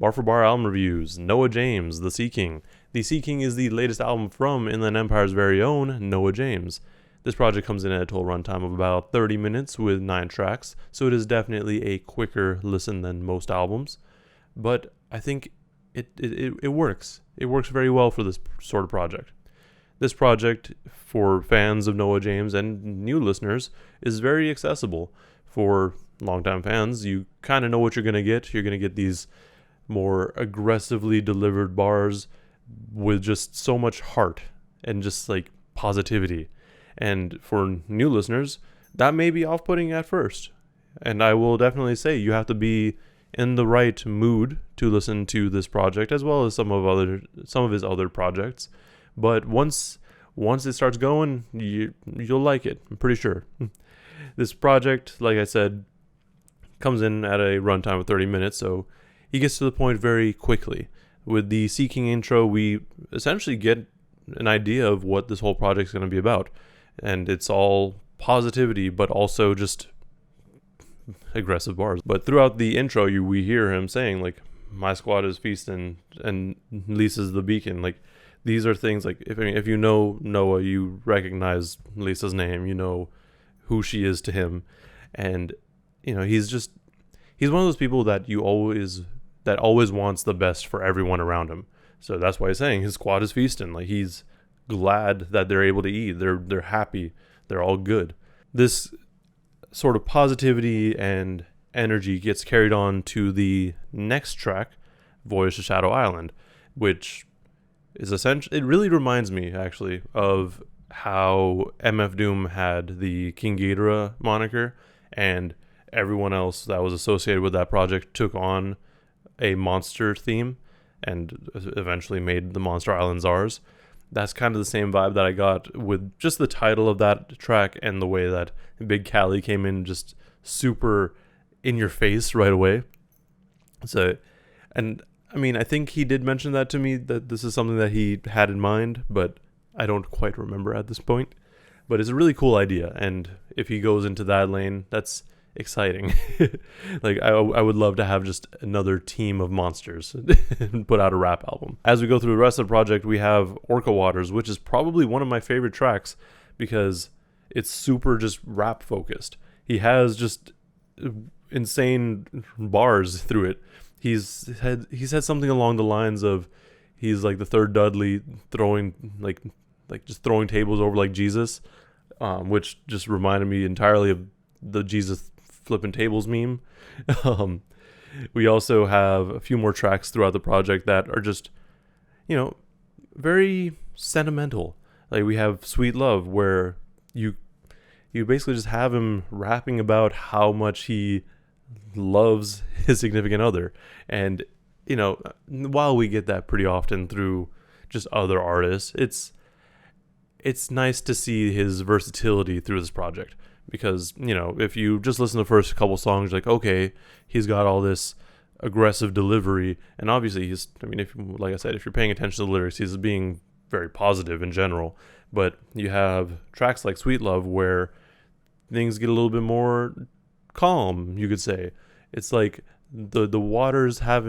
Bar for Bar album reviews, Noa James, The Sea King. The Sea King is the latest album from Inland Empire's very own Noa James. This project comes in at a total runtime of about 30 minutes with 9 tracks, so it is definitely a quicker listen than most albums. But I think it works. It works very well for this sort of project. This project, for fans of Noa James and new listeners, is very accessible. For longtime fans, you kind of know what you're going to get. You're going to get these more aggressively delivered bars with just so much heart and just like positivity. And for new listeners, that may be off-putting at first. And I will definitely say you have to be in the right mood to listen to this project, as well as some of his other projects. But once it starts going, you'll like it. I'm pretty sure. This project, like I said, comes in at a runtime of 30 minutes, so he gets to the point very quickly. With the Sea King intro, we essentially get an idea of what this whole project is going to be about. And it's all positivity, but also just aggressive bars. But throughout the intro, we hear him saying, like, my squad is feasting and Lisa's the beacon. Like, these are things like, if you know Noah, you recognize Lisa's name, you know who she is to him. And, you know, he's one of those people that always wants the best for everyone around him. So that's why he's saying his squad is feasting. Like, he's glad that they're able to eat. They're happy. They're all good. This sort of positivity and energy gets carried on to the next track, Voyage to Shadow Island, which is essentially, it really reminds me actually of how MF Doom had the King Ghidorah moniker, and everyone else that was associated with that project took on a monster theme and eventually made the Monster Island Czars. That's kind of the same vibe that I got with just the title of that track and the way that Big Cali came in just super in your face right away. So, and I mean, I think he did mention that to me, that this is something that he had in mind, but I don't quite remember at this point. But it's a really cool idea, and if he goes into that lane, that's exciting. Like, I would love to have just another team of monsters and put out a rap album. As we go through the rest of the project, we have Orca Waters, which is probably one of my favorite tracks because it's super just rap focused. He has just insane bars through it. He's had something along the lines of he's like the third Dudley throwing like just throwing tables over like Jesus, which just reminded me entirely of the Jesus flipping tables meme. We also have a few more tracks throughout the project that are just, you know, very sentimental. Like we have Sweet Love, where you basically just have him rapping about how much he loves his significant other. And, you know, while we get that pretty often through just other artists, it's nice to see his versatility through this project. Because, you know, if you just listen to the first couple songs, you're like, okay, he's got all this aggressive delivery. And obviously like I said, if you're paying attention to the lyrics, he's being very positive in general. But you have tracks like Sweet Love where things get a little bit more calm, you could say. It's like the waters have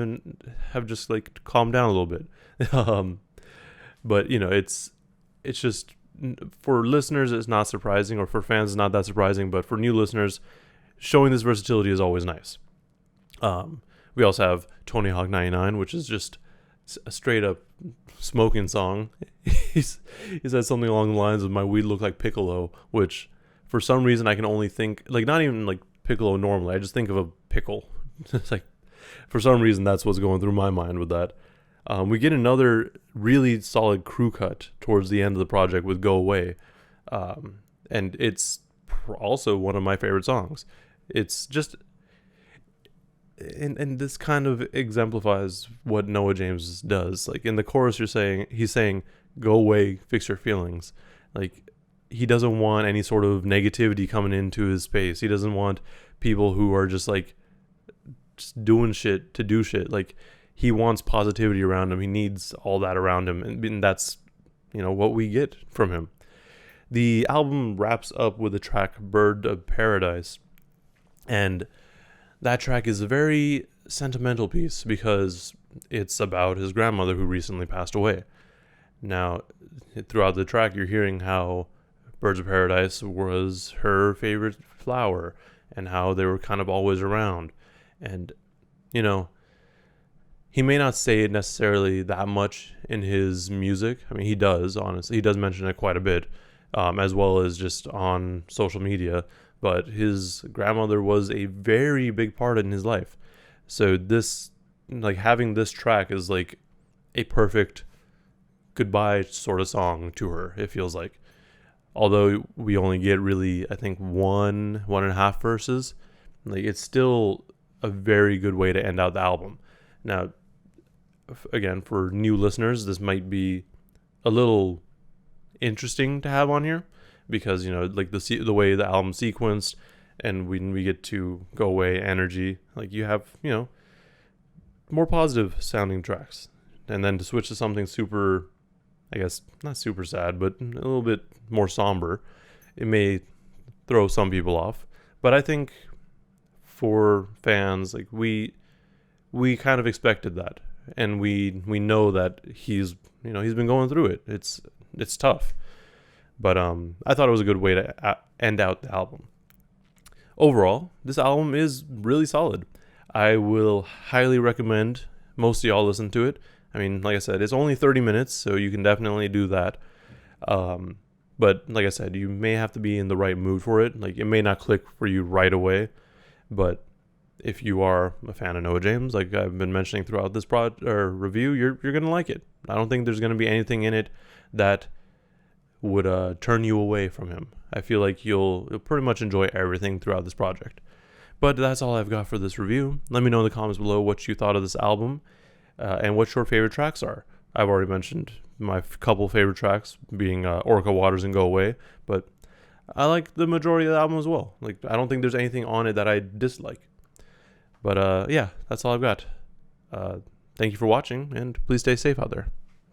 just like calmed down a little bit. But, you know, it's just, for listeners, it's not surprising, or for fans, it's not that surprising. But for new listeners, showing this versatility is always nice. We also have Tony Hawk 99, which is just a straight up smoking song. He said something along the lines of "My weed look like Piccolo," which for some reason I can only think, like, not even like Piccolo normally. I just think of a pickle. It's like, for some reason, that's what's going through my mind with that. We get another really solid crew cut towards the end of the project with Go Away. And it's also one of my favorite songs. It's just, and this kind of exemplifies what Noa James does. Like in the chorus, he's saying, go away, fix your feelings. Like, he doesn't want any sort of negativity coming into his space. He doesn't want people who are just like, just doing shit to do shit. Like, he wants positivity around him. He needs all that around him. And that's, you know, what we get from him. The album wraps up with the track Bird of Paradise. And that track is a very sentimental piece because it's about his grandmother who recently passed away. Now, throughout the track, you're hearing how Birds of Paradise was her favorite flower and how they were kind of always around. And, you know, he may not say it necessarily that much in his music. I mean, he does, honestly. He does mention it quite a bit, as well as just on social media. But his grandmother was a very big part in his life. So this, like, having this track is like a perfect goodbye sort of song to her, it feels like. Although we only get really, I think, one and a half verses, like, it's still a very good way to end out the album. Now, again, for new listeners, this might be a little interesting to have on here because, like the way the album sequenced, and when we get to Go Away, Energy, like, you have, more positive sounding tracks. And then to switch to something super, I guess, not super sad, but a little bit more somber, it may throw some people off. But I think for fans, like, we kind of expected that. And we know that he's been going through it. It's tough. But I thought it was a good way to end out the album. Overall, this album is really solid. I will highly recommend most of y'all listen to it. I mean, like I said, it's only 30 minutes, so you can definitely do that. But like I said, you may have to be in the right mood for it. Like, it may not click for you right away. But if you are a fan of Noa James, like I've been mentioning throughout this review, you're going to like it. I don't think there's going to be anything in it that would turn you away from him. I feel like you'll pretty much enjoy everything throughout this project. But that's all I've got for this review. Let me know in the comments below what you thought of this album and what your favorite tracks are. I've already mentioned my couple favorite tracks being Orca Waters and Go Away, but I like the majority of the album as well. Like, I don't think there's anything on it that I dislike. But yeah, that's all I've got. Thank you for watching, and please stay safe out there.